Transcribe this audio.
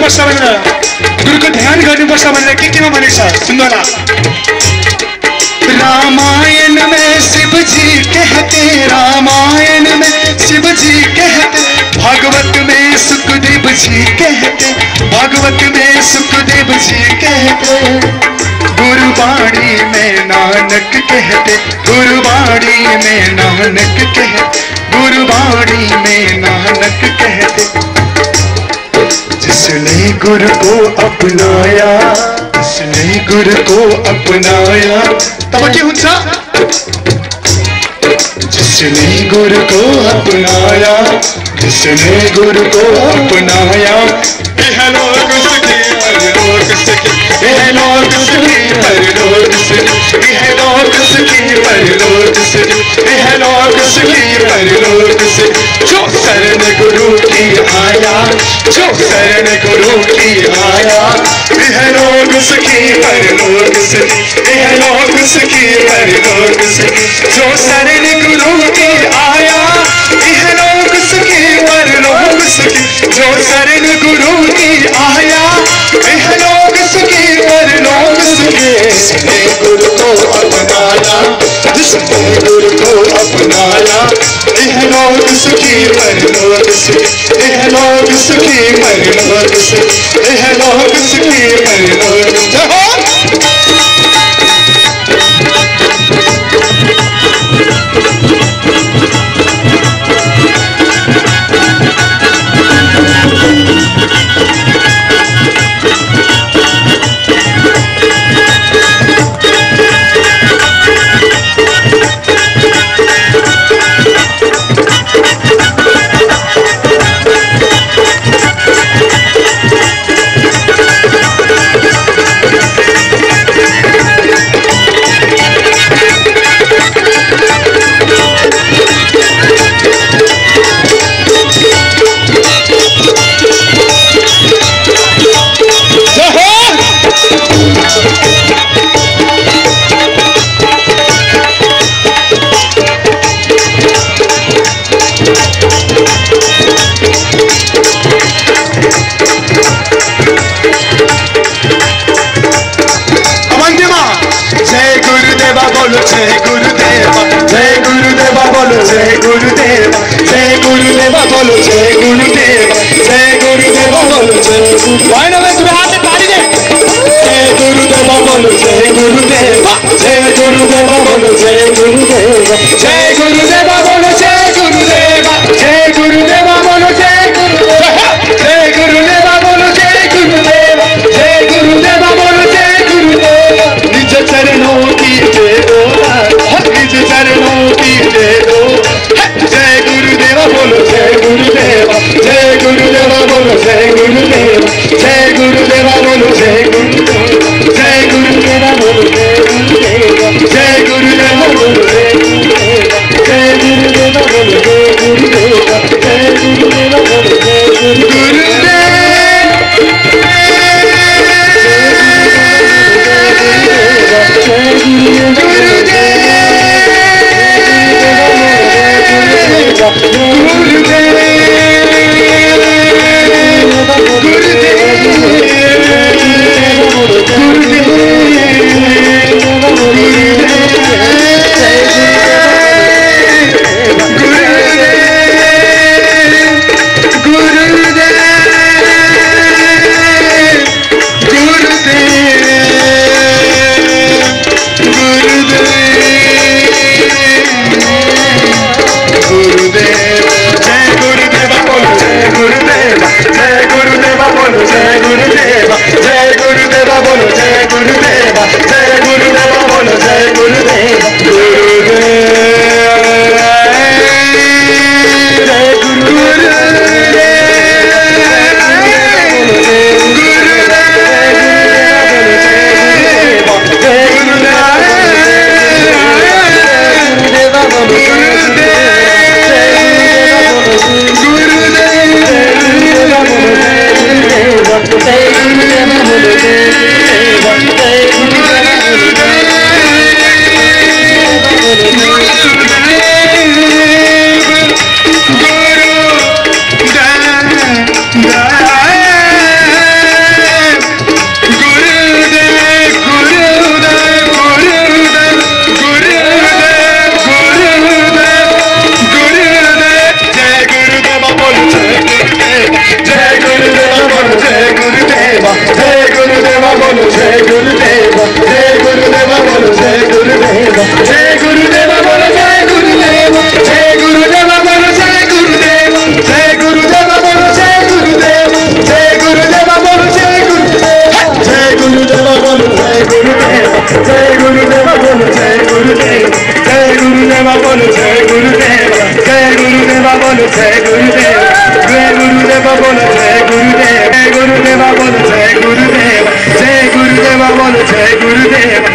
गर्नुपर्छ भनेर गुरुको ध्यान गर्नुपर्छ भनेर के भनेको छ सुन्नु होला। रामायण में शिव जी कहते, रामायण में शिव जी कहते, भागवत में सुखदेव जी कहते, भागवत में सुखदेव जी कहते, गुरुवाणी में नानक कहते, गुरुवाणी में नानक कहते, गुरुवाणी में नानक कहते। जिसने गुरु को अपनाया, जिसने गुरु को अपनाया, तब के हुन्छ? जिसने गुरु को अपनाया, जिसने गुरु को अपनाया, इहलोक सुखी परलोक सुखी, इहलोक सुखी परलोक सुखी, इहलोक सुखी परलोक सुखी, इहलोक सुखी परलोक सुखी। जो शरण गुरु की आया, जो शरण गुरु की आया, इहलोक सुखी परलोक सुखी, इहलोक सुखी परलोक सुखी। जो शरण गुरु की आया, इहलोक सुखी परलोक सुखी, जो शरण गुरु की आया, इहलोक सुखी परलोक सुखी। जिसने गुरु को अपनाया, जिसने गुरु को अपनाया, इहलोक सुखी परलोक सुखी, इहलोक सुखी परलोक सुखी, इहलोक सुखी परलोक सुखी। जय गुरुदेवा, जय गुरुदेवा बोलो, जय गुरुदेवा, जय गुरुदेवा बोलो, जय गुरुदेवा, जय गुरुदेवा बोलो, जय तुम्हें हाथ में ताली दे। जय गुरुदेवा बोलो, जय गुरुदेवा, जय गुरुदेवा बोलो, जय गुरुदेवा, जय गुरुदेवा बोलो, जय गुरुदेवा, जय गुरुदेवा बोलो, जय गुरुदेवा, जय गुरुदेवा बोलो, जय गुरुदेवा, जय गुरुदेवा बोलो, जय गुरुदेवा। निज चरणों की जय हो, निज चरणों की जय हो। जय गुरुदेवा बोलो, जय गुरुदेवा, जय गुरुदेवा बोलो, जय गुरुदेवा, जय गुरुदेवा बोलो, जय गुरुदेवा, जय गुरुदेवा बोलो, जय गुरुदेवा, जय गुरुदेवा बोलो, जय गुरुदेवा, जय गुरुदेवा बोलो, जय गुरुदेवा, जय गुरुदेवा बोलो, जय गुरुदेवा। गुरुदेव, गुरुदेव, गुरुदेव। जय गुरुदेवा बोलो जय गुरुदेवा, जय गुरुदेवा बोलो जय गुरुदेवा, जय गुरुदेवा बोलो जय गुरुदेवा, जय गुरुदेवा बोलो जय गुरुदेवा, जय गुरुदेवा बोलो जय गुरुदेवा, जय गुरुदेवा बोलो जय गुरुदेवा, जय गुरुदेवा बोलो जय गुरुदेवा, जय गुरुदेवा बोलो जय गुरुदेवा, जय गुरुदेवा बोलो जय गुरुदेवा, जय गुरुदेवा बोलो जय गुरुदेवा, जय गुरुदेवा बोलो जय गुरुदेवा, जय गुरुदेवा बोलो जय गुरुदेवा, जय गुरुदेवा बोलो जय गुरुदेवा,